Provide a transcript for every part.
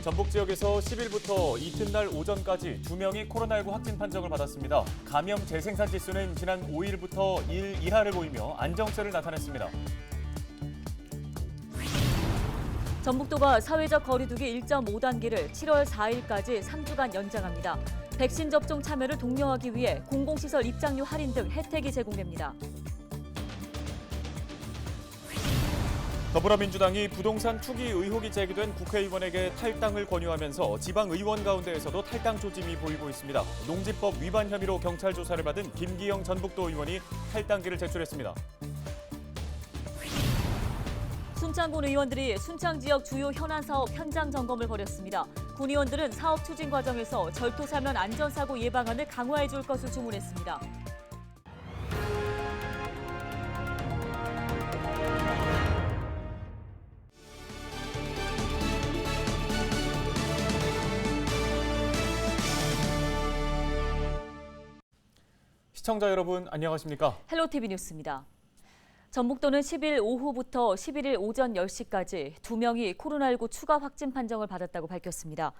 전북 지역에서 10일부터 이튿날 오전까지 2명이 코로나19 확진 판정을 받았습니다. 감염 재생산 지수는 지난 5일부터 1 이하를 보이며 안정세를 나타냈습니다. 전북도가 사회적 거리두기 1.5단계를 7월 4일까지 3주간 연장합니다. 백신 접종 참여를 독려하기 위해 공공시설 입장료 할인 등 혜택이 제공됩니다. 더불어민주당이 부동산 투기 의혹이 제기된 국회의원에게 탈당을 권유하면서 지방의원 가운데에서도 탈당 조짐이 보이고 있습니다. 농지법 위반 혐의로 경찰 조사를 받은 김기영 전북도 의원이 탈당기를 제출했습니다. 순창군 의원들이 순창 지역 주요 현안 사업 현장 점검을 벌였습니다. 군 의원들은 사업 추진 과정에서 절도사면 안전사고 예방안을 강화해 줄 것을 주문했습니다. 시청자 여러분 안녕하십니까? 헬로티비 뉴스입니다. 전북도는 10일 오후부터 11일 오전 10시까지 2명이 코로나19 추가 확진 판정을 받았다고 밝혔습니다.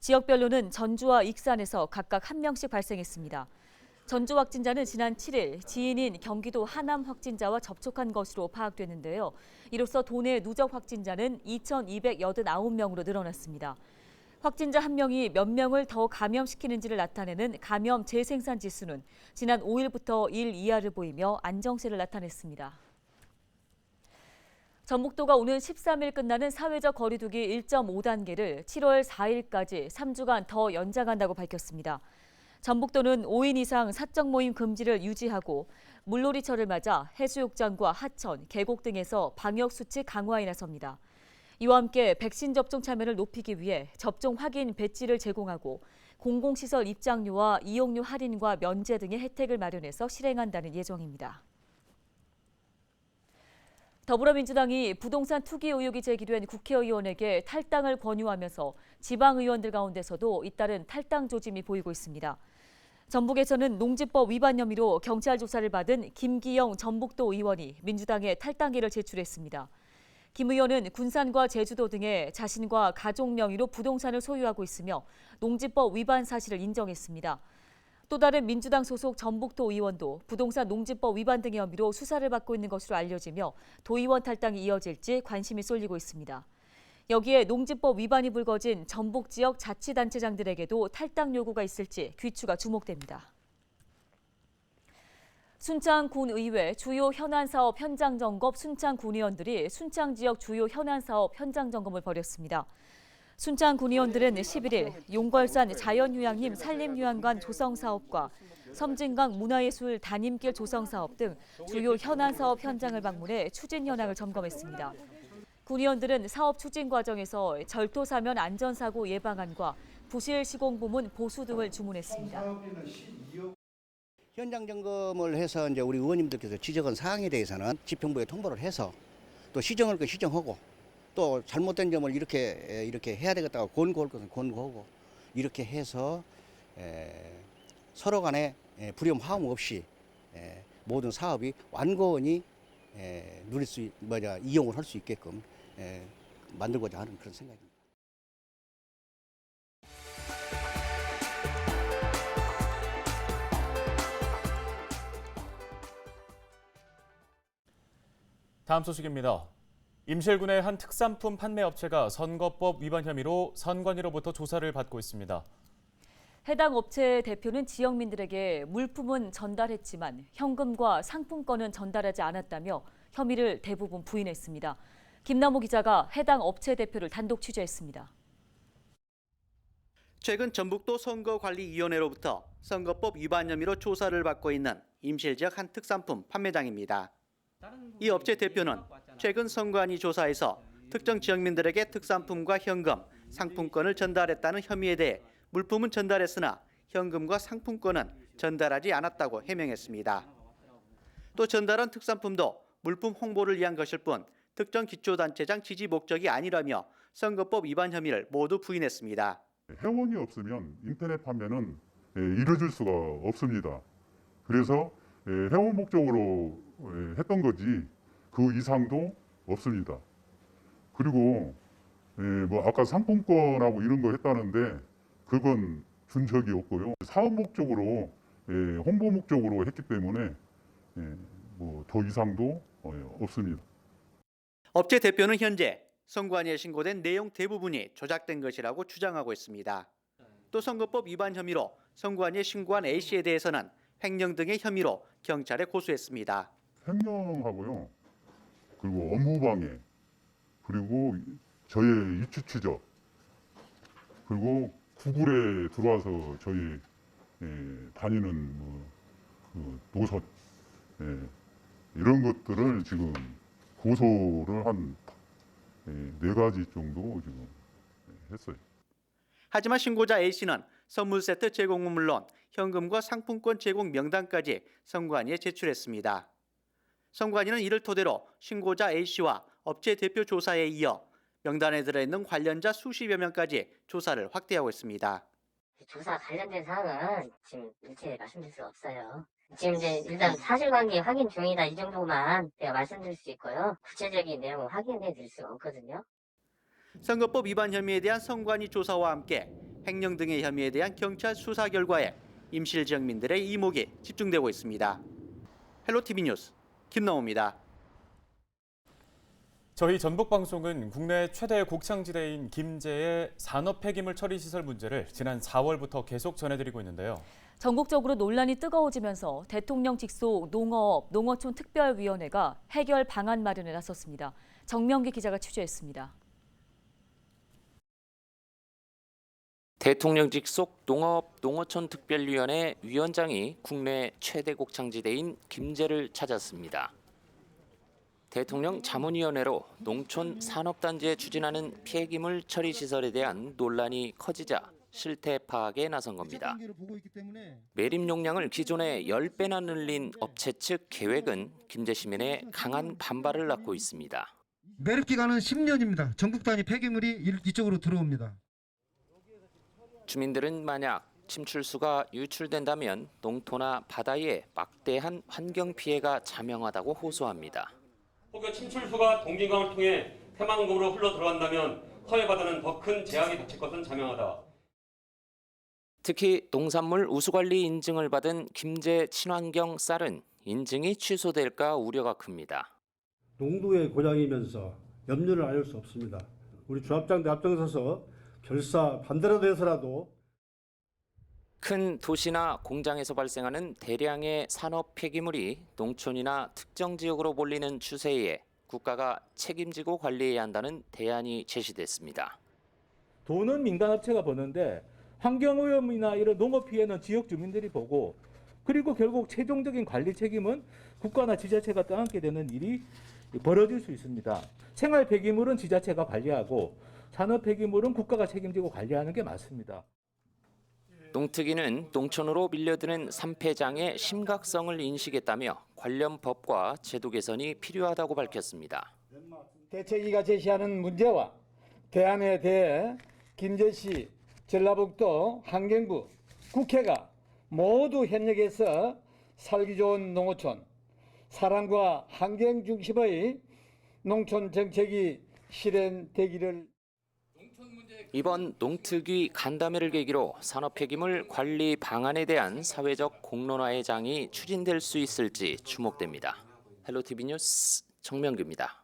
지역별로는 전주와 익산에서 각각 1명씩 발생했습니다. 전주 확진자는 지난 7일 지인인 경기도 하남 확진자와 접촉한 것으로 파악됐는데요. 이로써 도내 누적 확진자는 2,289명으로 늘어났습니다. 확진자 1명이 몇 명을 더 감염시키는지를 나타내는 감염 재생산 지수는 지난 5일부터 1 이하를 보이며 안정세를 나타냈습니다. 전북도가 오는 13일 끝나는 사회적 거리두기 1.5단계를 7월 4일까지 3주간 더 연장한다고 밝혔습니다. 전북도는 5인 이상 사적 모임 금지를 유지하고 물놀이철을 맞아 해수욕장과 하천, 계곡 등에서 방역수칙 강화에 나섭니다. 이와 함께 백신 접종 참여를 높이기 위해 접종 확인 배지를 제공하고 공공시설 입장료와 이용료 할인과 면제 등의 혜택을 마련해서 실행한다는 예정입니다. 더불어민주당이 부동산 투기 의혹이 제기된 국회의원에게 탈당을 권유하면서 지방의원들 가운데서도 잇따른 탈당 조짐이 보이고 있습니다. 전북에서는 농지법 위반 혐의로 경찰 조사를 받은 김기영 전북도 의원이 민주당에 탈당기를 제출했습니다. 김 의원은 군산과 제주도 등에 자신과 가족 명의로 부동산을 소유하고 있으며 농지법 위반 사실을 인정했습니다. 또 다른 민주당 소속 전북도 의원도 부동산 농지법 위반 등의 혐의로 수사를 받고 있는 것으로 알려지며 도의원 탈당이 이어질지 관심이 쏠리고 있습니다. 여기에 농지법 위반이 불거진 전북 지역 자치단체장들에게도 탈당 요구가 있을지 귀추가 주목됩니다. 순창군의회 주요 현안사업 현장 점검 순창군의원들이 순창 지역 주요 현안사업 현장 점검을 벌였습니다. 순창군의원들은 11일 용걸산 자연휴양림 산림휴양관 조성사업과 섬진강 문화예술 단임길 조성사업 등 주요 현안사업 현장을 방문해 추진 현황을 점검했습니다. 군의원들은 사업 추진 과정에서 절도사면 안전사고 예방안과 부실 시공 부문 보수 등을 주문했습니다. 현장 점검을 해서 이제 우리 의원님들께서 지적한 사항에 대해서는 지평부에 통보를 해서 또 시정할 거 시정하고 또 잘못된 점을 이렇게 해야 되겠다고 권고할 것은 권고하고 이렇게 해서 서로 간에 불협 화음 없이 모든 사업이 완전히 이용을 할 수 있게끔 만들고자 하는 그런 생각입니다. 다음 소식입니다. 임실군의 한 특산품 판매 업체가 선거법 위반 혐의로 선관위로부터 조사를 받고 있습니다. 해당 업체 대표는 지역민들에게 물품은 전달했지만 현금과 상품권은 전달하지 않았다며 혐의를 대부분 부인했습니다. 김남호 기자가 해당 업체 대표를 단독 취재했습니다. 최근 전북도 선거관리위원회로부터 선거법 위반 혐의로 조사를 받고 있는 임실 지역 한 특산품 판매장입니다. 이 업체 대표는 최근 선관위 조사에서 특정 지역민들에게 특산품과 현금, 상품권을 전달했다는 혐의에 대해 물품은 전달했으나 현금과 상품권은 전달하지 않았다고 해명했습니다. 또 전달한 특산품도 물품 홍보를 위한 것일 뿐 특정 기초단체장 지지 목적이 아니라며 선거법 위반 혐의를 모두 부인했습니다. 회원이 없으면 인터넷 판매는 이뤄질 수가 없습니다. 그래서 회원 목적으로 했던 거지 그 이상도 없습니다. 그리고 뭐 아까 상품권하고 이런 거 했다는데 그건 준 적이 없고요. 사업 목적으로 홍보 목적으로 했기 때문에 뭐 더 이상도 없습니다. 업체 대표는 현재 선관위에 신고된 내용 대부분이 조작된 것이라고 주장하고 있습니다. 또 선거법 위반 혐의로 선관위에 신고한 A씨에 대해서는 횡령 등의 혐의로 경찰에 고소했습니다. 횡령하고요. 그리고 업무방해, 그리고 저의 이추 추적, 그리고 구글에 들어와서 저희 다니는 노선 이런 것들을 지금 고소를 한 4가지 정도 지금 했어요. 하지만 신고자 A씨는 선물 세트 제공은 물론 현금과 상품권 제공 명단까지 선관위에 제출했습니다. 선관위는 이를 토대로 신고자 A씨와 업체 대표 조사에 이어 명단에 들어있는 관련자 수십여 명까지 조사를 확대하고 있습니다. 조사 관련된 사항은 지금 일체 말씀드릴 수 없어요. 지금 이제 일단 사실관계 확인 중이다 이 정도만 제가 말씀드릴 수 있고요. 구체적인 내용은 확인해 드릴 수가 없거든요. 선거법 위반 혐의에 대한 선관위 조사와 함께 횡령 등의 혐의에 대한 경찰 수사 결과에 임실 지역민들의 이목이 집중되고 있습니다. 헬로티비 뉴스 김나호입니다. 저희 전북방송은 국내 최대 곡창지대인 김제의 산업 폐기물 처리 시설 문제를 지난 4월부터 계속 전해드리고 있는데요. 전국적으로 논란이 뜨거워지면서 대통령 직속 농어업, 농어촌 특별위원회가 해결 방안 마련에 나섰습니다. 정명기 기자가 취재했습니다. 대통령 직속 농어업, 농어촌 특별위원회 위원장이 국내 최대 곡창지대인 김제를 찾았습니다. 대통령 자문위원회로 농촌 산업단지에 추진하는 폐기물 처리 시설에 대한 논란이 커지자 실태 파악에 나선 겁니다. 매립 용량을 기존의 10배나 늘린 업체 측 계획은 김제 시민의 강한 반발을 낳고 있습니다. 매립 기간은 10년입니다. 전국 단위 폐기물이 이쪽으로 들어옵니다. 주민들은 만약 침출수가 유출된다면 농토나 바다에 막대한 환경 피해가 자명하다고 호소합니다. 혹여 침출수가 동긴강을 통해 태만공으로 흘러 들어간다면 서해 바다는 더 큰 재앙이 닥칠 것은 자명하다. 특히 농산물 우수관리 인증을 받은 김제 친환경 쌀은 인증이 취소될까 우려가 큽니다. 농도의 고장이면서 염려를 안 할 수 없습니다. 우리 조합장들 앞장서서 결사 반대라도 해서라도 큰 도시나 공장에서 발생하는 대량의 산업 폐기물이 농촌이나 특정 지역으로 몰리는 추세에 국가가 책임지고 관리해야 한다는 대안이 제시됐습니다. 돈은 민간업체가 버는데 환경오염이나 이런 농업 피해는 지역 주민들이 보고 그리고 결국 최종적인 관리 책임은 국가나 지자체가 떠안게 되는 일이 벌어질 수 있습니다. 생활 폐기물은 지자체가 관리하고 산업 폐기물은 국가가 책임지고 관리하는 게 맞습니다. 농특위는 농촌으로 밀려드는 산폐장의 심각성을 인식했다며 관련 법과 제도 개선이 필요하다고 밝혔습니다. 대책위가 제시하는 문제와 대안에 대해 김제시, 전라북도 환경부, 국회가 모두 협력해서 살기 좋은 농어촌, 사람과 환경 중심의 농촌 정책이 실현되기를. 이번 농특위 간담회를 계기로 산업 폐기물 관리 방안에 대한 사회적 공론화의 장이 추진될 수 있을지 주목됩니다. 헬로티비 뉴스 정명규입니다.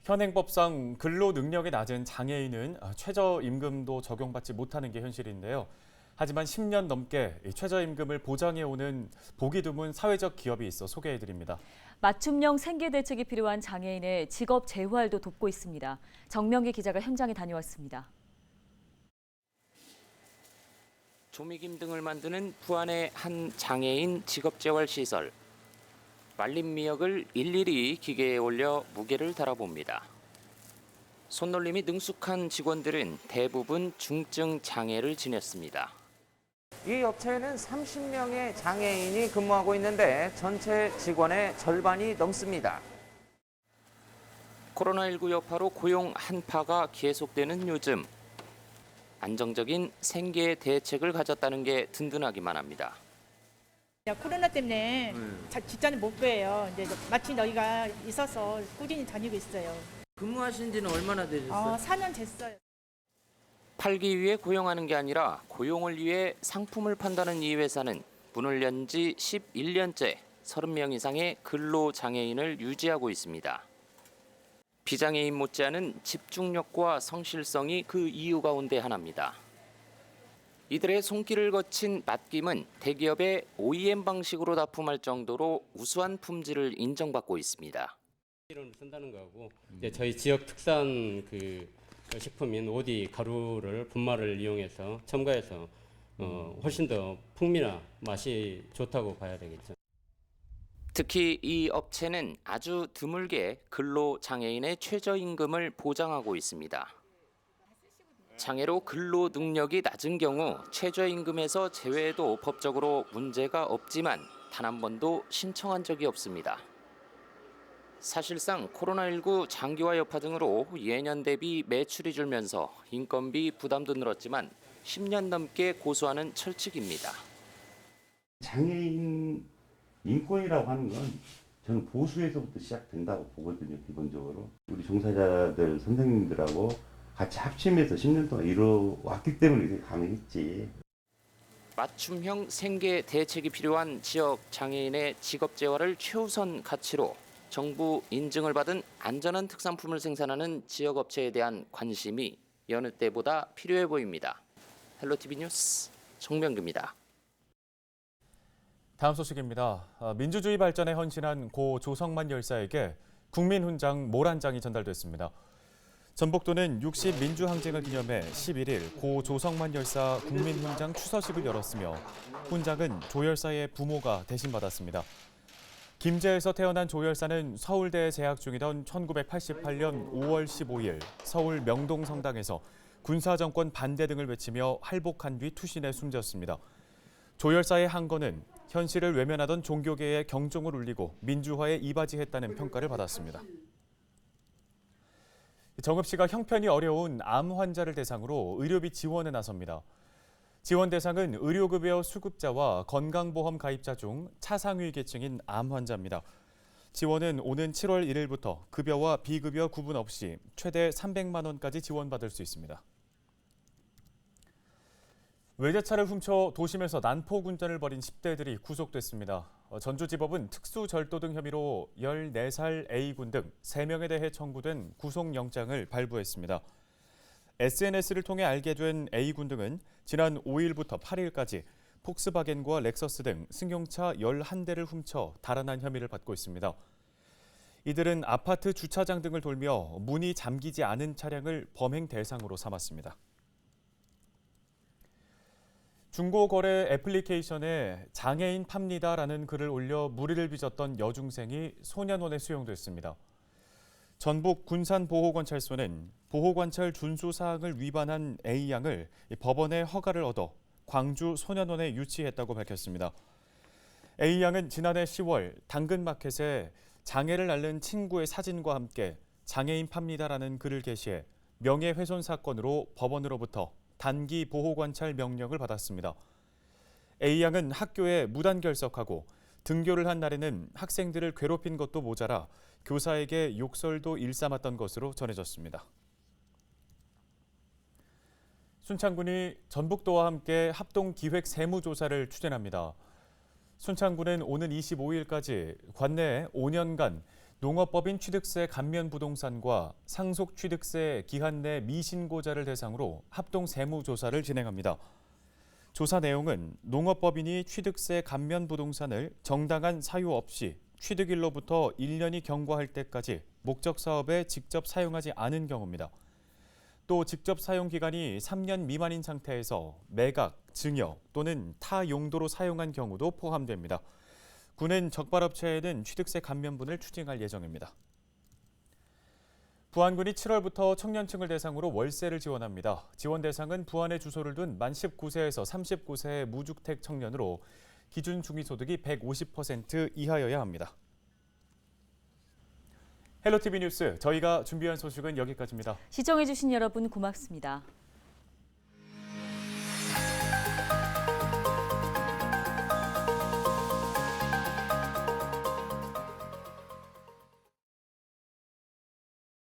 현행법상 근로 능력이 낮은 장애인은 최저임금도 적용받지 못하는 게 현실인데요. 하지만 10년 넘게 최저임금을 보장해오는 보기 드문 사회적 기업이 있어 소개해드립니다. 맞춤형 생계 대책이 필요한 장애인의 직업 재활도 돕고 있습니다. 정명기 기자가 현장에 다녀왔습니다. 조미김 등을 만드는 부안의 한 장애인 직업재활시설. 말린 미역을 일일이 기계에 올려 무게를 달아봅니다. 손놀림이 능숙한 직원들은 대부분 중증 장애를 지녔습니다. 이 업체에는 30명의 장애인이 근무하고 있는데 전체 직원의 절반이 넘습니다. 코로나19 여파로 고용 한파가 계속되는 요즘 안정적인 생계 대책을 가졌다는 게 든든하기만 합니다. 코로나 때문에 직장을 못 구해요. 이제 마침 여기가 있어서 꾸준히 다니고 있어요. 근무하신 지는 얼마나 되셨어요? 4년 됐어요. 팔기 위해 고용하는 게 아니라 고용을 위해 상품을 판다는 이 회사는 문을 연 지 11년째 30명 이상의 근로장애인을 유지하고 있습니다. 비장애인 못지않은 집중력과 성실성이 그 이유 가운데 하나입니다. 이들의 손길을 거친 맡김은 대기업의 OEM 방식으로 납품할 정도로 우수한 품질을 인정받고 있습니다. 이론을 쓴다는 거고 이제 저희 지역 특산 그 식품인 오디 가루를 분말을 이용해서 첨가해서 훨씬 더 풍미나 맛이 좋다고 봐야 되겠죠. 특히 이 업체는 아주 드물게 근로장애인의 최저임금을 보장하고 있습니다. 장애로 근로 능력이 낮은 경우 최저임금에서 제외해도 법적으로 문제가 없지만 단 한 번도 신청한 적이 없습니다. 사실상 코로나19 장기화 여파 등으로 예년 대비 매출이 줄면서 인건비 부담도 늘었지만 10년 넘게 고수하는 철칙입니다. 장애인 인권이라고 하는 건 저는 보수에서부터 시작된다고 보거든요. 기본적으로 우리 종사자들 선생님들하고 같이 합심해서 10년 동안 이뤄왔기 때문에 이게 가능했지. 맞춤형 생계 대책이 필요한 지역 장애인의 직업 재활을 최우선 가치로 정부 인증을 받은 안전한 특산품을 생산하는 지역 업체에 대한 관심이 여느 때보다 필요해 보입니다. 헬로티비 뉴스 정명규입니다. 다음 소식입니다. 민주주의 발전에 헌신한 고 조성만 열사에게 국민훈장 모란장이 전달됐습니다. 전북도는 60 민주항쟁을 기념해 11일 고 조성만 열사 국민훈장 추서식을 열었으며 훈장은 조 열사의 부모가 대신 받았습니다. 김제에서 태어난 조 열사는 서울대에 재학 중이던 1988년 5월 15일 서울 명동성당에서 군사정권 반대 등을 외치며 할복한 뒤 투신해 숨졌습니다. 조 열사의 항거는 현실을 외면하던 종교계의 경종을 울리고 민주화에 이바지했다는 평가를 받았습니다. 정읍 시가 형편이 어려운 암 환자를 대상으로 의료비 지원에 나섭니다. 지원 대상은 의료급여 수급자와 건강보험 가입자 중 차상위 계층인 암 환자입니다. 지원은 오는 7월 1일부터 급여와 비급여 구분 없이 최대 300만 원까지 지원받을 수 있습니다. 외제차를 훔쳐 도심에서 난폭운전을 벌인 10대들이 구속됐습니다. 전주지법은 특수절도 등 혐의로 14살 A군 등 3명에 대해 청구된 구속영장을 발부했습니다. SNS를 통해 알게 된 A군 등은 지난 5일부터 8일까지 폭스바겐과 렉서스 등 승용차 11대를 훔쳐 달아난 혐의를 받고 있습니다. 이들은 아파트 주차장 등을 돌며 문이 잠기지 않은 차량을 범행 대상으로 삼았습니다. 중고거래 애플리케이션에 장애인 팝니다라는 글을 올려 무리를 빚었던 여중생이 소년원에 수용됐습니다. 전북 군산보호관찰소는 보호관찰 준수사항을 위반한 A양을 법원의 허가를 얻어 광주 소년원에 유치했다고 밝혔습니다. A양은 지난해 10월 당근마켓에 장애를 앓는 친구의 사진과 함께 장애인 팝니다라는 글을 게시해 명예훼손 사건으로 법원으로부터 단기 보호관찰 명령을 받았습니다. A양은 학교에 무단 결석하고 등교를 한 날에는 학생들을 괴롭힌 것도 모자라 교사에게 욕설도 일삼았던 것으로 전해졌습니다. 순창군이 전북도와 함께 합동 기획 세무조사를 추진합니다. 순창군은 오는 25일까지 관내에 5년간 농업법인 취득세 감면 부동산과 상속 취득세 기한 내 미신고자를 대상으로 합동 세무조사를 진행합니다. 조사 내용은 농업법인이 취득세 감면 부동산을 정당한 사유 없이 취득일로부터 1년이 경과할 때까지 목적 사업에 직접 사용하지 않은 경우입니다. 또 직접 사용 기간이 3년 미만인 상태에서 매각, 증여 또는 타 용도로 사용한 경우도 포함됩니다. 군은 적발업체에는 취득세 감면분을 추징할 예정입니다. 부안군이 7월부터 청년층을 대상으로 월세를 지원합니다. 지원 대상은 부안에 주소를 둔 만 19세에서 39세의 무주택 청년으로 기준 중위소득이 150% 이하여야 합니다. 헬로티비 뉴스, 저희가 준비한 소식은 여기까지입니다. 시청해주신 여러분 고맙습니다.